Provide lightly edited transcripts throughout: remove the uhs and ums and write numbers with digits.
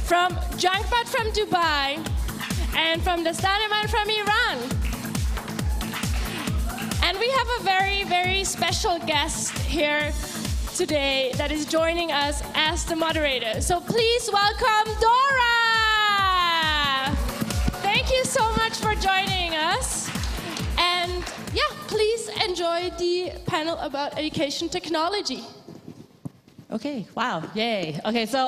from Jangpat from Dubai, and from the Staniman from Iran. And we have a very, very special guest here today that is joining us as the moderator. So please welcome Dora! Thank you so much for joining us. And yeah, please enjoy the panel about education technology. Okay, wow, yay. Okay, so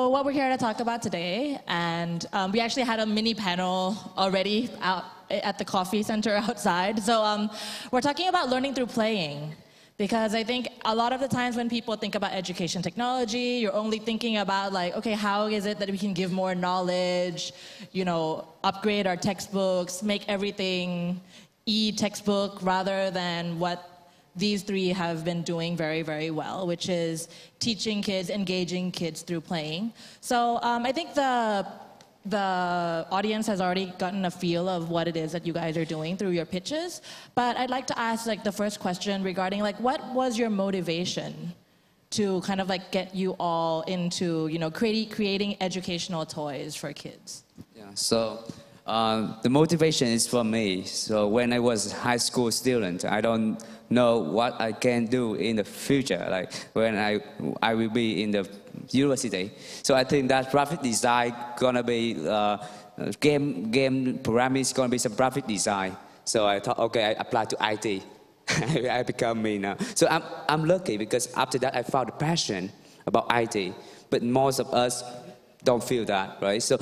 what we're here to talk about today, and we actually had a mini panel already out at the coffee center outside. So we're talking about learning through playing. Because I think a lot of the times when people think about education technology, you're only thinking about like, okay, how is it that we can give more knowledge, you know, upgrade our textbooks, make everything e-textbook rather than what these three have been doing very, very well, which is teaching kids, engaging kids through playing. So I think the audience has already gotten a feel of what it is that you guys are doing through your pitches. But I'd like to ask like the first question regarding like what was your motivation to kind of like get you all into, you know, creating educational toys for kids? Yeah, so the motivation is for me. So when I was a high school student, I don't know what I can do in the future, like when I will be in the university. So I think that graphic design gonna be game programming is gonna be some graphic design. So I thought, okay, I apply to IT. I become me now. So I'm lucky because after that I found a passion about IT. But most of us don't feel that, right? So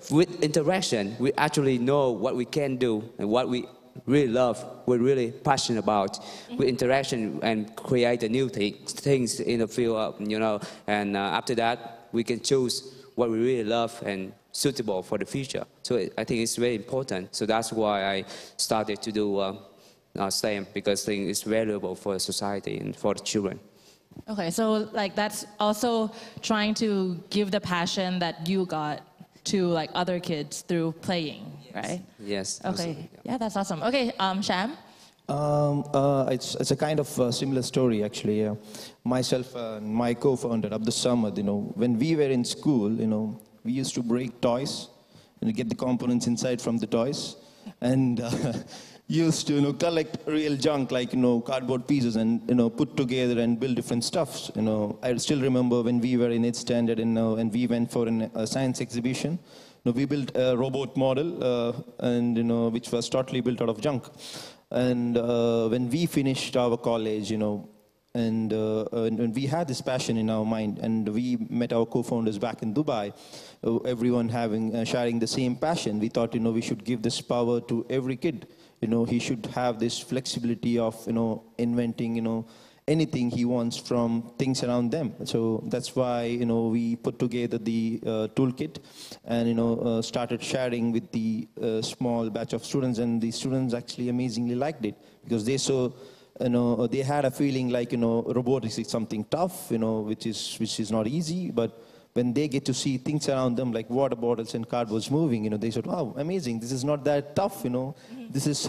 with interaction, we actually know what we can do and what we really love, we're really passionate about. With interaction and create a new things in the field, you know, and after that, we can choose what we really love and suitable for the future. So I think it's very important. So that's why I started to do STEM, because I think it's valuable for society and for the children. Okay, so like that's also trying to give the passion that you got to like other kids through playing, right? Yes. Okay. Yeah, that's awesome. Okay, Sham. It's a kind of similar story actually. Myself and my co-founder Abdussamad, you know, when we were in school, you know, we used to break toys and get the components inside from the toys, and used to, you know, collect real junk like, you know, cardboard pieces and, you know, put together and build different stuffs. You know, I still remember when we were in 8th standard and we went for a science exhibition. You know, we built a robot model and, you know, which was totally built out of junk. And when we finished our college, you know, and we had this passion in our mind, and we met our co-founders back in Dubai, everyone sharing the same passion. We thought, you know, we should give this power to every kid. You know, he should have this flexibility of, you know, inventing, you know, anything he wants from things around them. So that's why, you know, we put together the toolkit and, you know, started sharing with the small batch of students, and the students actually amazingly liked it because they saw, you know, they had a feeling like, you know, robotics is something tough, you know, which is not easy, but when they get to see things around them like water bottles and cardboards moving, you know, they said, wow, amazing, this is not that tough, you know, this is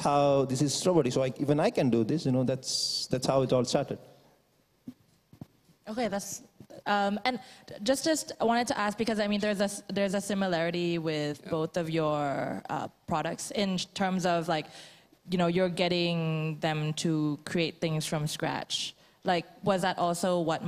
robotics, so even I can do this, you know, that's how it all started. Okay, that's, and just I wanted to ask, because I mean, there's a similarity with both of your products in terms of like, you know, you're getting them to create things from scratch. Like, was that also what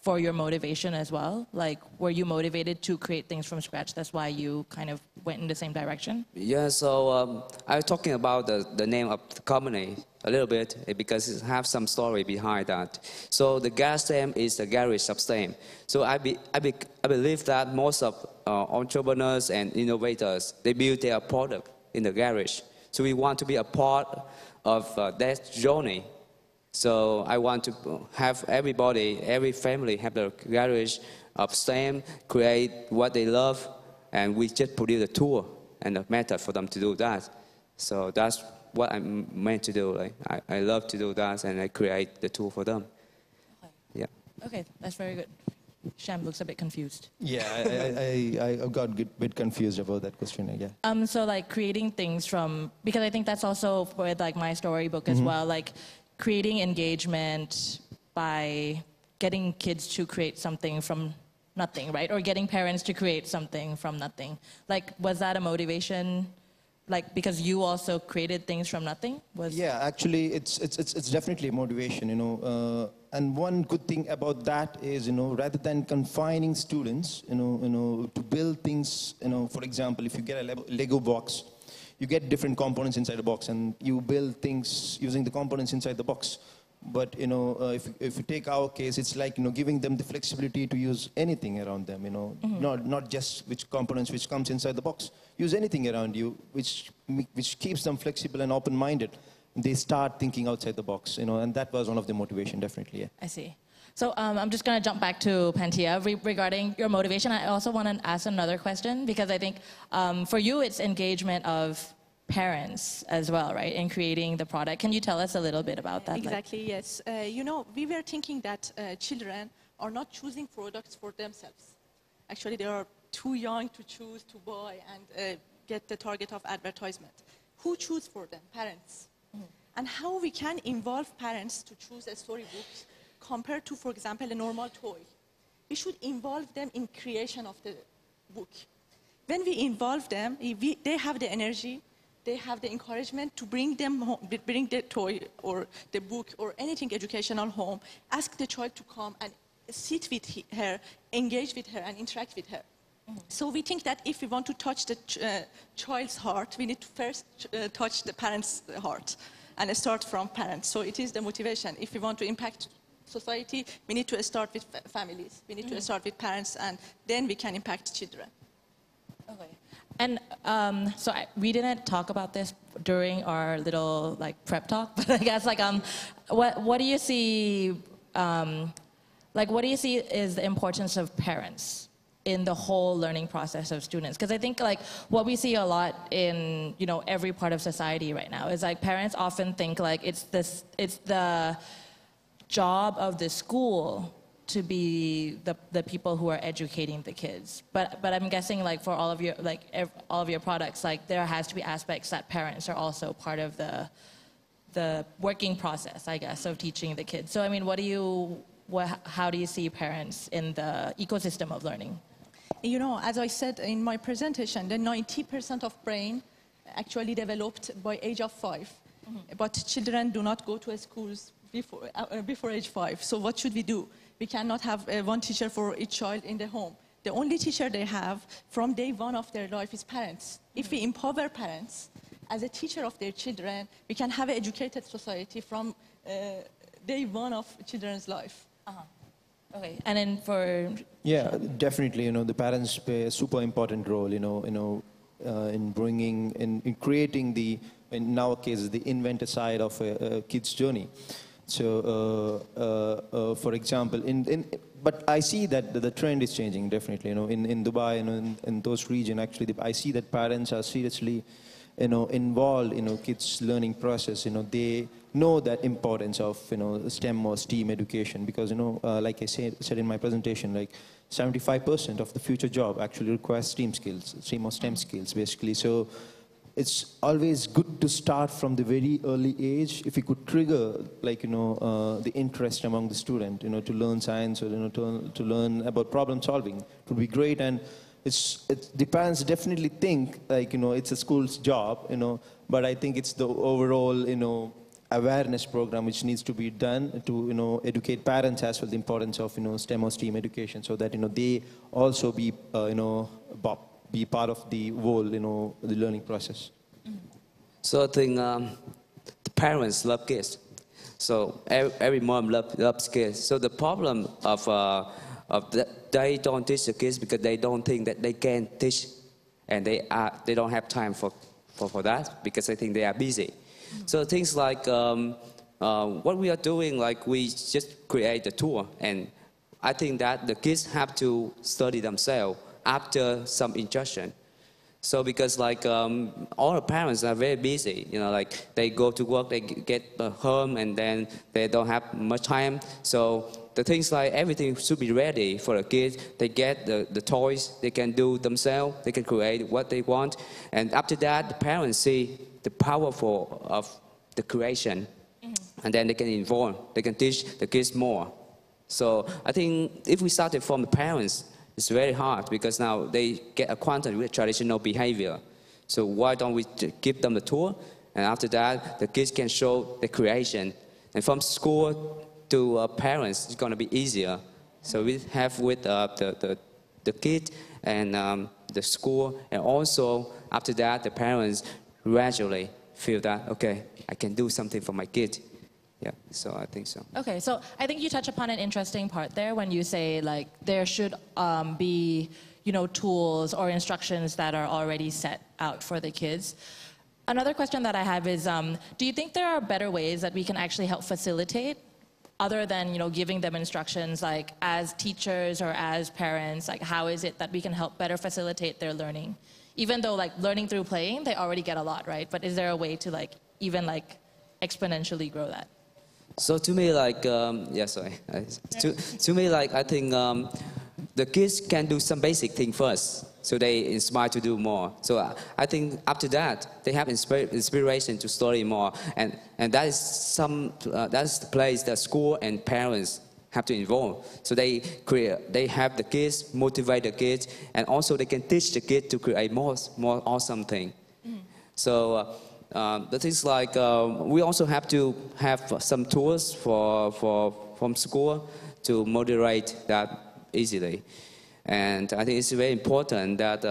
for your motivation as well? Like, were you motivated to create things from scratch? That's why you kind of went in the same direction? Yeah, so I was talking about the name of the company a little bit because it has some story behind that. So the gas STEM is the garage of STEM. So I believe that most of entrepreneurs and innovators, they build their product in the garage. So we want to be a part of that journey. So I want to have everybody, every family have their garage of STEM, create what they love, and we just produce a tool and a method for them to do that. So that's what I'm meant to do. Like, I love to do that, and I create the tool for them. Okay. Yeah. Okay, that's very good. Sham looks a bit confused. Yeah, I got a bit confused about that question. Yeah. So like creating things from, because I think that's also with like my storybook as well, like creating engagement by getting kids to create something from nothing, right? Or getting parents to create something from nothing. Like, was that a motivation? Like, because you also created things from nothing? Yeah, actually, it's definitely a motivation, and one good thing about that is, rather than confining students, to build things, for example, if you get a Lego box, you get different components inside the box, and you build things using the components inside the box. But if you take our case, it's like giving them the flexibility to use anything around them. Not just which components which comes inside the box. Use anything around you, which keeps them flexible and open-minded. They start thinking outside the box. And that was one of the motivation, definitely. Yeah. I see. So I'm just going to jump back to Pantea regarding your motivation. I also want to ask another question because I think for you it's engagement of parents as well, right, in creating the product. Can you tell us a little bit about that? Exactly, yes. We were thinking that children are not choosing products for themselves. Actually, they are too young to choose to buy and get the target of advertisement. Who choose for them? Parents. And how we can involve parents to choose a storybook compared to, for example, a normal toy. We should involve them in creation of the book. When we involve them, they have the energy, they have the encouragement to bring them home, bring the toy or the book or anything educational home, ask the child to come and sit with her, engage with her and interact with her. So we think that if we want to touch the child's heart, we need to first touch the parent's heart and start from parents. So it is the motivation. If we want to impact society, we need to start with families. We need to start with parents and then we can impact children. Okay. And we didn't talk about this during our little prep talk, but I guess what do you see what do you see is the importance of parents in the whole learning process of students? Because I think what we see a lot in every part of society right now is parents often think it's the job of the school to be the people who are educating the kids, but I'm guessing for all of your products, there has to be aspects that parents are also part of the working process, I guess, of teaching the kids. So I mean, how do you see parents in the ecosystem of learning? As I said in my presentation, the 90% of brain actually developed by age of 5, but children do not go to schools before age 5. So what should we do? We cannot have one teacher for each child in the home. The only teacher they have from day one of their life is parents. If we empower parents as a teacher of their children, we can have an educated society from day one of children's life. Okay, and then for... Yeah, definitely, the parents play a super important role, in bringing, in creating in our case, the inventor side of a kid's journey. So, for example, but I see that the trend is changing, definitely. In Dubai, in those regions, actually, I see that parents are seriously, involved in kids' learning process. They know that importance of, STEM or STEAM education because, like I said in my presentation, 75% of the future job actually requires STEAM skills, STEM or STEM skills, basically. So it's always good to start from the very early age. If we could trigger, the interest among the student, to learn science or, to learn about problem solving, it would be great. And the parents definitely think, it's a school's job, but I think it's the overall, awareness program which needs to be done to, educate parents as well the importance of, STEM or STEAM education so that, they also be, be part of the whole, the learning process. So I think the parents love kids. So every mom loves kids. So the problem they don't teach the kids because they don't think that they can teach, and they don't have time for that because I think they are busy. So things like what we are doing, we just create a tour, and I think that the kids have to study themselves after some instruction. So because all the parents are very busy, they go to work, they get home, and then they don't have much time. So the things everything should be ready for the kids. They get the toys, they can do themselves, they can create what they want. And after that, the parents see the power of the creation. And then they can involve, they can teach the kids more. So I think if we started from the parents, it's very hard because now they get acquainted with traditional behavior. So why don't we give them the tool? And after that, the kids can show the creation. And from school to parents, it's going to be easier. So we have with the kid and the school, and also after that, the parents gradually feel that, okay, I can do something for my kid. Yeah, so I think so. Okay, so I think you touch upon an interesting part there when you say like there should be, you know, tools or instructions that are already set out for the kids. Another question that I have is, do you think there are better ways that we can actually help facilitate, other than, you know, giving them instructions, like as teachers or as parents, like how is it that we can help better facilitate their learning? Even though like learning through playing, they already get a lot, right? But is there a way to like even like exponentially grow that? So to me, like, to me, like, I think the kids can do some basic thing first, so they inspire to do more. So I think after that, they have inspiration to study more, and that is that's the place that school and parents have to involve. So they have the kids, motivate the kids, and also they can teach the kids to create more awesome thing. So. The things like we also have to have some tools from school to moderate that easily, and I think it's very important that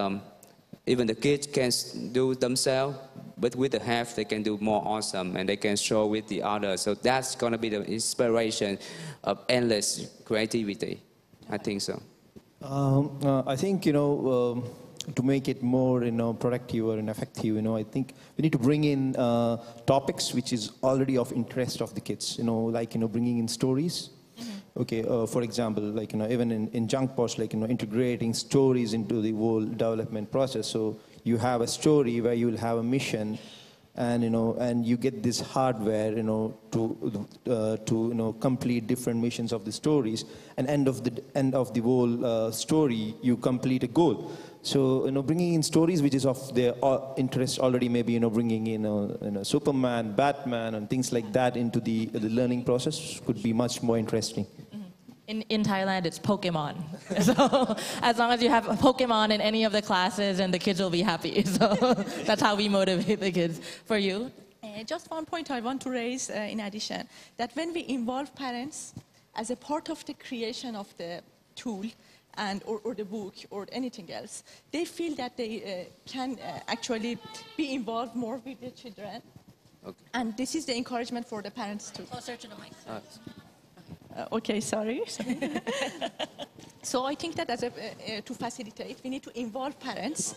even the kids can do themselves, but with the help they can do more awesome, and they can show with the others. So that's going to be the inspiration of endless creativity. I think so. I think, you know, to make it more, you know, productive or effective, you know, I think we need to bring in topics which is already of interest of the kids, you know, like, you know, bringing in stories. Okay, for example, like, you know, even in junk pots, like, you know, integrating stories into the whole development process. So you have a story where you will have a mission, and, you know, and you get this hardware, you know, to you know, complete different missions of the stories, and end of the whole story, you complete a goal. So, you know, bringing in stories which is of their interest already, maybe, you know, bringing in, you know, Superman, Batman, and things like that into the learning process could be much more interesting. In Thailand, it's Pokemon. So as long as you have a Pokemon in any of the classes, and the kids will be happy. So that's how we motivate the kids. For you? Just one point I want to raise in addition, that when we involve parents as a part of the creation of the tool, and or the book or anything else, they feel that they can actually be involved more with the children. Okay. And this is the encouragement for the parents too. Closer to the mic. Okay, sorry. So I think that to facilitate, we need to involve parents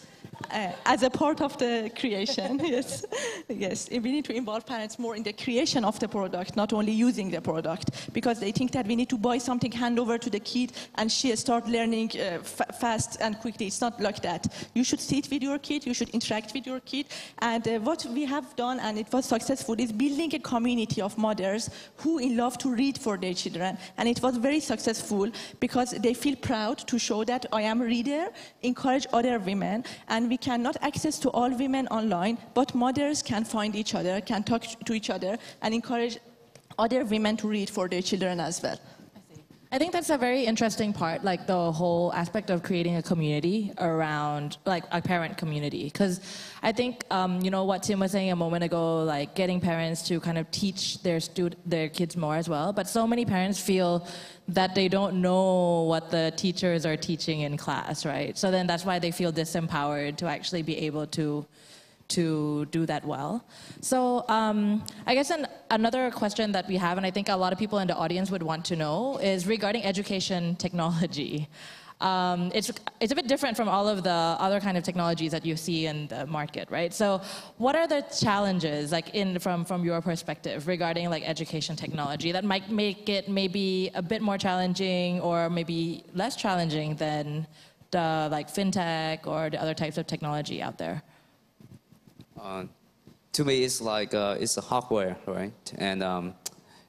as a part of the creation. Yes, yes. We need to involve parents more in the creation of the product, not only using the product, because they think that we need to buy something, hand over to the kid, and she start learning fast and quickly. It's not like that. You should sit with your kid, you should interact with your kid, and what we have done, and it was successful, is building a community of mothers who love to read for their children, and it was very successful because they feel proud to show that I am a reader, encourage other women, and we cannot access to all women online, but mothers can find each other, can talk to each other, and encourage other women to read for their children as well. I think that's a very interesting part, like the whole aspect of creating a community around, like a parent community. Because I think, you know, what Tim was saying a moment ago, like getting parents to kind of teach their kids more as well. But so many parents feel that they don't know what the teachers are teaching in class, right? So then that's why they feel disempowered to actually be able to do that well. So I guess another question that we have, and I think a lot of people in the audience would want to know, is regarding education technology. It's a bit different from all of the other kind of technologies that you see in the market, right? So what are the challenges, like from your perspective, regarding like education technology that might make it maybe a bit more challenging or maybe less challenging than the like fintech or the other types of technology out there? To me, it's like it's a hardware, right? And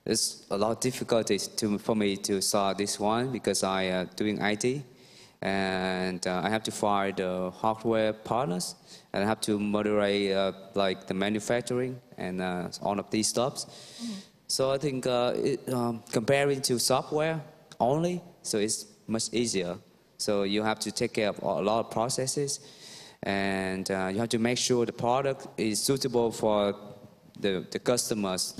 it's a lot of difficulties for me to solve this one because I am doing IT, and I have to find the hardware partners, and I have to moderate like the manufacturing and all of these stuff. Mm-hmm. So I think comparing to software, only, so it's much easier. So you have to take care of a lot of processes, and you have to make sure the product is suitable for the customers.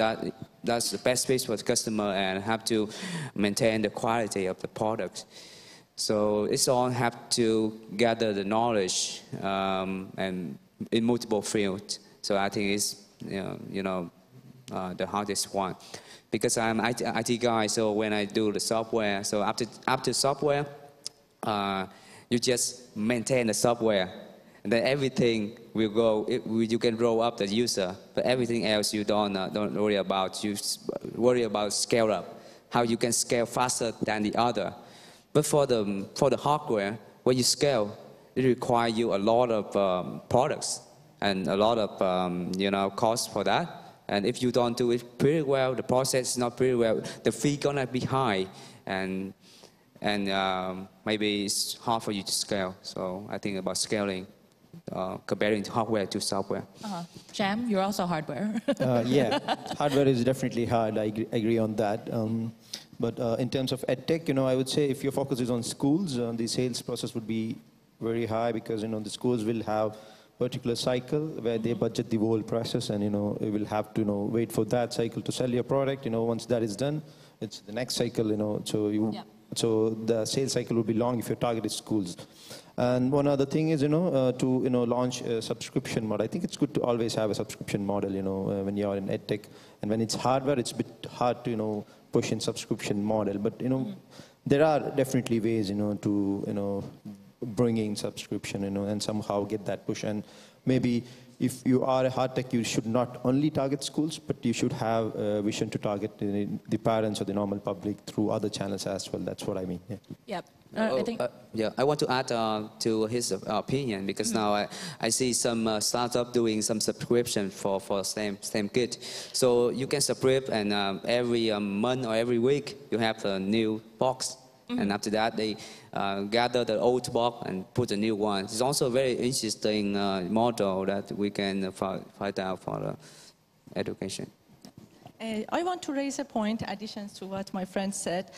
That's the best place for the customer, and have to maintain the quality of the product. So it's all have to gather the knowledge and in multiple fields. So I think it's the hardest one, because I'm IT guy. So when I do the software, so after software, you just maintain the software, and then everything will go. You can roll up the user, but everything else you don't worry about. You worry about scale up, how you can scale faster than the other. But for the hardware, when you scale, it requires you a lot of products and a lot of costs for that. And if you don't do it pretty well, the process is not pretty well, the fee gonna be high, and maybe it's hard for you to scale. So I think about scaling, comparing hardware to software. Sham, you're also hardware. Yeah, hardware is definitely hard. I agree on that. But in terms of edtech, I would say if your focus is on schools, the sales process would be very high, because the schools will have particular cycle where they budget the whole process, and you will have to wait for that cycle to sell your product. Once that is done, it's the next cycle. So the sales cycle will be long if your target is schools. And one other thing is to launch a subscription model. I think it's good to always have a subscription model. When you are in edtech, and when it's hardware, it's a bit hard to push in subscription model. But there are definitely ways to bring in subscription and somehow get that push. And maybe if you are a hard tech, you should not only target schools, but you should have a vision to target the parents or the normal public through other channels as well. That's what I mean. Yeah. Yep. I want to add to his opinion, because now I see some startup doing some subscription for same kit. So you can subscribe, and every month or every week you have a new box. And after that, they gather the old box and put a new one. It's also a very interesting model that we can find out for the education. I want to raise a point, addition to what my friend said.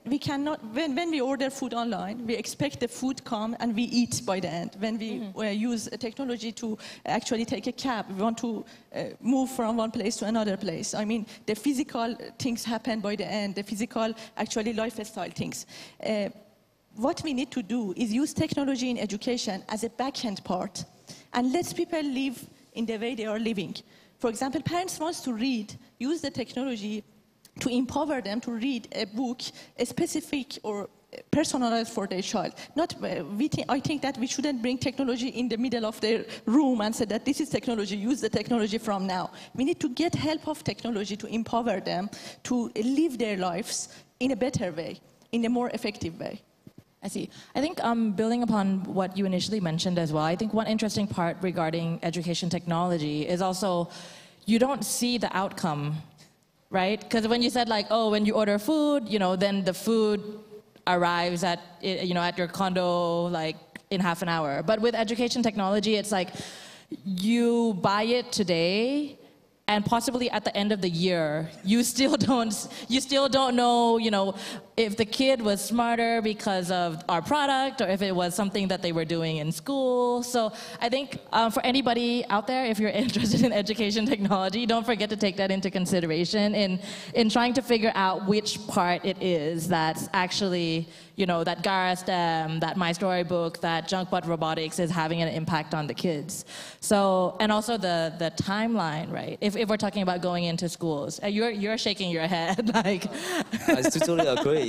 We cannot, when we order food online, we expect the food come and we eat by the end. When we use technology to actually take a cab, we want to move from one place to another place. I mean, the physical things happen by the end, the physical, actually lifestyle things. What we need to do is use technology in education as a back-end part, and let people live in the way they are living. For example, parents want to read, use the technology to empower them to read a book, a specific or personalized for their child. I think that we shouldn't bring technology in the middle of their room and say that this is technology, use the technology from now. We need to get help of technology to empower them to live their lives in a better way, in a more effective way. I see. I think building upon what you initially mentioned as well, I think one interesting part regarding education technology is also you don't see the outcome, right? Because when you said when you order food, then the food arrives at your condo in half an hour. But with education technology, it's like you buy it today, and possibly at the end of the year, you still don't know, if the kid was smarter because of our product, or if it was something that they were doing in school. So I think for anybody out there, if you're interested in education technology, don't forget to take that into consideration in trying to figure out which part it is that's actually, that Gara STEM, that My Storybook, that Junkbot Robotics is having an impact on the kids. So, and also the timeline, right? If we're talking about going into schools, you're shaking your head I totally agree.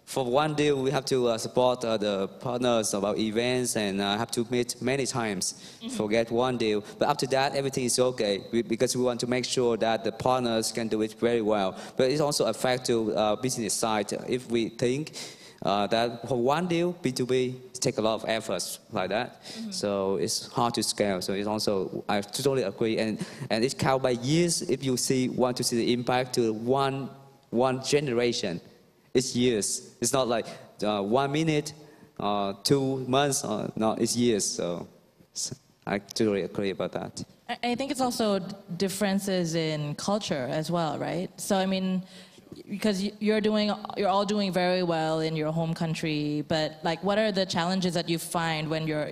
For one deal, we have to support the partners about events, and have to meet many times to get one deal. But after that, everything is okay, because we want to make sure that the partners can do it very well. But it also affects to business side. If we think that for one deal, B2B take a lot of efforts like that. So it's hard to scale. So it's also, I totally agree. And it's count by years. If you want to see the impact to one generation, it's years. It's not like 1 minute, 2 months. No, it's years. So I totally agree about that. I think it's also differences in culture as well, right? So I mean, because you're all doing very well in your home country, but like what are the challenges that you find when you're,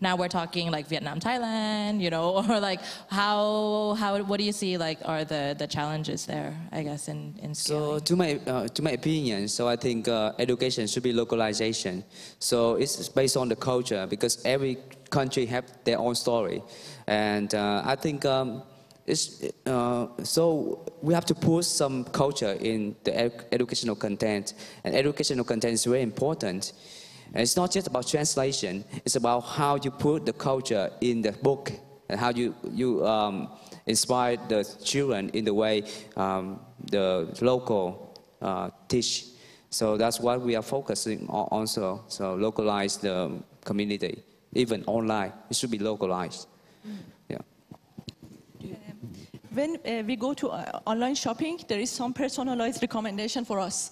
now we're talking like Vietnam, Thailand, or like what do you see like are the challenges there, I guess, in So scaling? to my opinion, so I think education should be localization. So it's based on the culture because every country have their own story, and I think so we have to put some culture in the educational content, and educational content is very important. And it's not just about translation, it's about how you put the culture in the book and how you inspire the children in the way the local teach. So that's what we are focusing on also. So localize the community, even online, it should be localized. Yeah. When we go to online shopping, there is some personalized recommendation for us.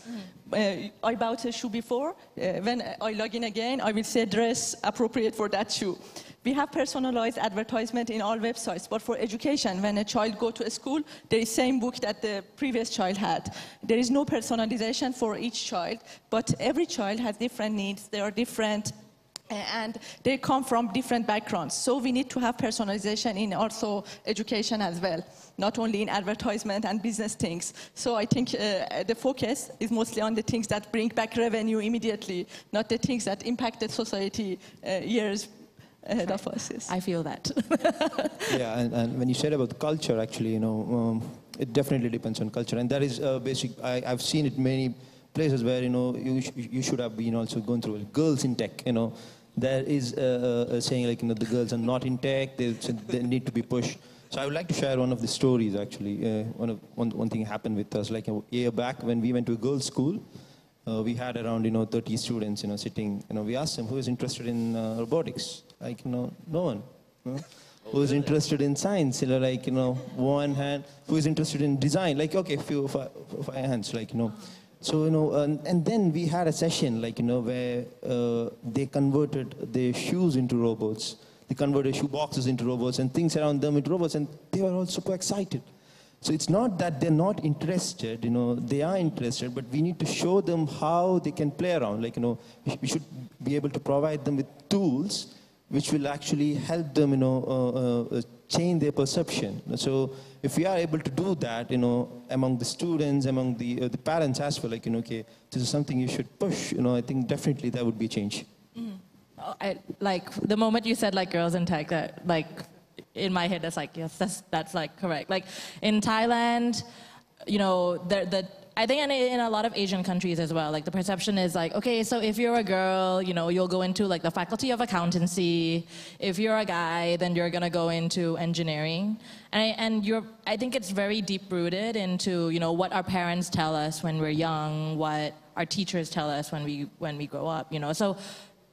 I bought a shoe before. When I log in again, I will say dress appropriate for that shoe. We have personalized advertisement in all websites, but for education, when a child go to a school, there is same book that the previous child had. There is no personalization for each child, but every child has different needs. They are different, and they come from different backgrounds. So we need to have personalization in also education as well, not only in advertisement and business things. So I think the focus is mostly on the things that bring back revenue immediately, not the things that impact the society years ahead of us. Yes. I feel that. Yeah, and when you said about the culture, actually, it definitely depends on culture. And that is basic. I've seen it many places where, you should have been also going through it. Girls in tech, there is a saying like, the girls are not in tech, they need to be pushed. So I would like to share one of the stories, actually. One thing happened with us, like a year back when we went to a girls' school. We had around, 30 students, sitting. We asked them who is interested in robotics. Like, no one. Who is interested in science? Like, one hand. Who is interested in design? Like, okay, five hands, like, So, and then we had a session, like, where they converted their shoes into robots. They converted shoe boxes into robots and things around them into robots, and they were all super excited. So it's not that they're not interested, they are interested, but we need to show them how they can play around. Like, we should be able to provide them with tools which will actually help them, change their perception. So if we are able to do that, among the students, among the parents as well, like, okay, this is something you should push, I think definitely that would be a change. Like the moment you said like girls in tech, like in my head, that's like, yes, that's like correct. Like in Thailand, I think in a lot of Asian countries as well, like the perception is like, okay, so if you're a girl, you'll go into like the faculty of accountancy. If you're a guy, then you're gonna go into engineering. And I think it's very deep rooted into, what our parents tell us when we're young, what our teachers tell us when we grow up, So,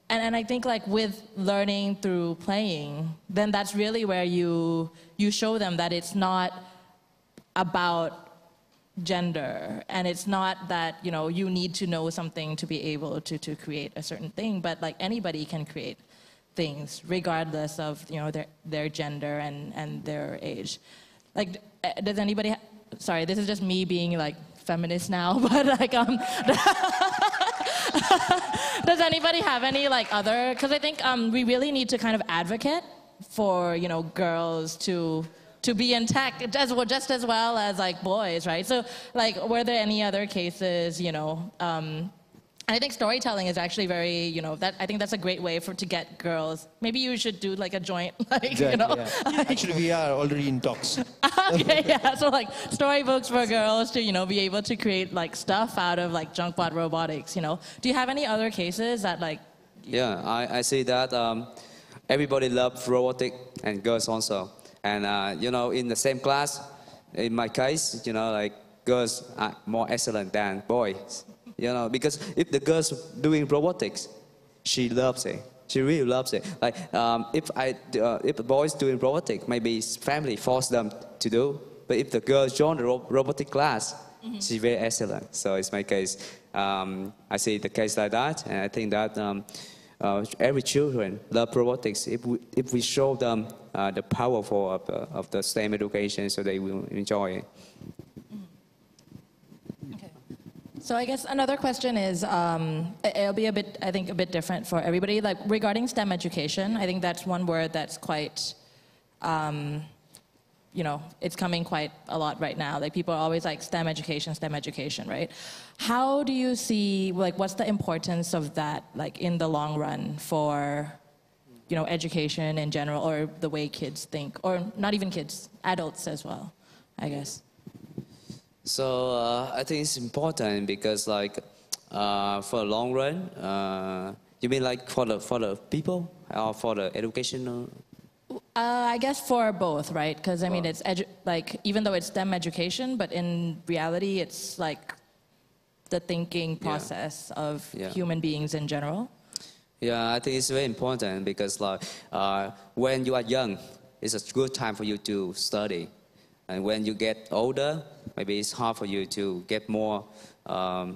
and I think like with learning through playing, then that's really where you show them that it's not about gender, and it's not that you need to know something to be able to create a certain thing, but like anybody can create things regardless of their gender and their age. Like, does anybody? Sorry, this is just me being like feminist now, but like does anybody have any like other? Because I think we really need to kind of advocate for girls to be in tech just as well as like boys, right? So like, were there any other cases, I think storytelling is actually very, I think that's a great way to get girls. Maybe you should do like a joint, like, Exactly, yeah. Actually, we are already in talks. Okay, yeah, so like storybooks for girls to, be able to create like stuff out of like junkbot robotics, Do you have any other cases that like? Yeah, I see that everybody loves robotic and girls also. And, in the same class, in my case, like girls are more excellent than boys, because if the girl's doing robotics, she loves it. She really loves it. Like, if the boys doing robotics, maybe family force them to do. But if the girl join the robotic class, she's very excellent. So it's my case. I see the case like that, and I think that every children love robotics. If we show them the power of the STEM education, so they will enjoy it. Okay. So I guess another question is, it'll be a bit, I think, a bit different for everybody. Like regarding STEM education, I think that's one word that's quite, you know, it's coming quite a lot right now. Like people are always like STEM education, right? How do you see, like, what's the importance of that, like, in the long run for, you know, education in general, or the way kids think, or not even kids, adults as well, I guess. So I think it's important because, like, for the long run, you mean like for the people or for the educational? I guess for both, right? Because I mean, it's like even though it's STEM education, but in reality, it's like the thinking process of human beings in general. Yeah, I think it's very important because, like, when you are young, it's a good time for you to study. And when you get older, maybe it's hard for you to get more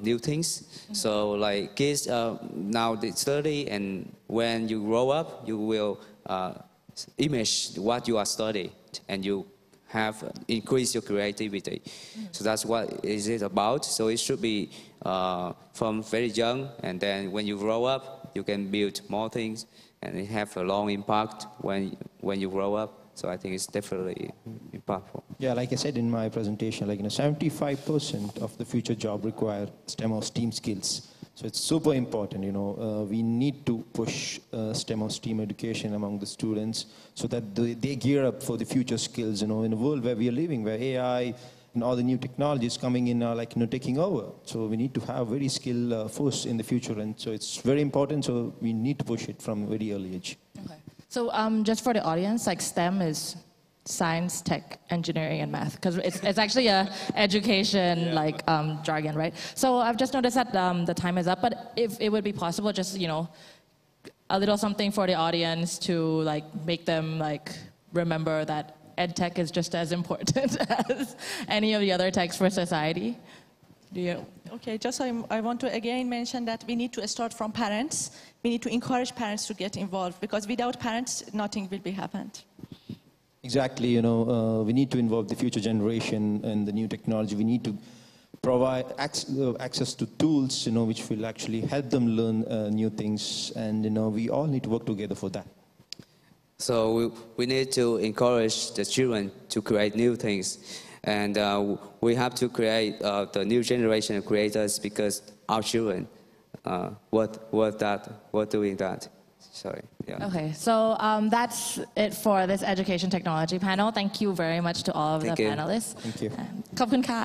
new things. So, like, kids now they study, and when you grow up, you will image what you are studying, and you have increase your creativity. So that's what is it about. So it should be from very young, and then when you grow up, you can build more things, and it have a long impact when you grow up. So I think it's definitely impactful. Yeah, like I said in my presentation, like 75% of the future job require STEM or STEAM skills. So it's super important, we need to push STEM or STEAM education among the students so that they gear up for the future skills, in a world where we are living, where AI and all the new technologies coming in are taking over. So we need to have very skilled force in the future, and so it's very important, so we need to push it from a very early age. Okay. So just for the audience, like STEM is science, tech, engineering, and math, because it's actually a education jargon, right? So I've just noticed that the time is up, but if it would be possible, just a little something for the audience to make them remember that ed tech is just as important as any of the other techs for society. Do you? Okay, just I want to again mention that we need to start from parents. We need to encourage parents to get involved, because without parents, nothing will be happened. Exactly, we need to involve the future generation and the new technology. We need to provide access to tools, which will actually help them learn new things, and we all need to work together for that. So we need to encourage the children to create new things, and we have to create the new generation of creators, because our children were doing that. Sorry. Yeah. Okay, so that's it for this education technology panel. Thank you very much to all of the panelists. Thank you. ขอบคุณค่ะ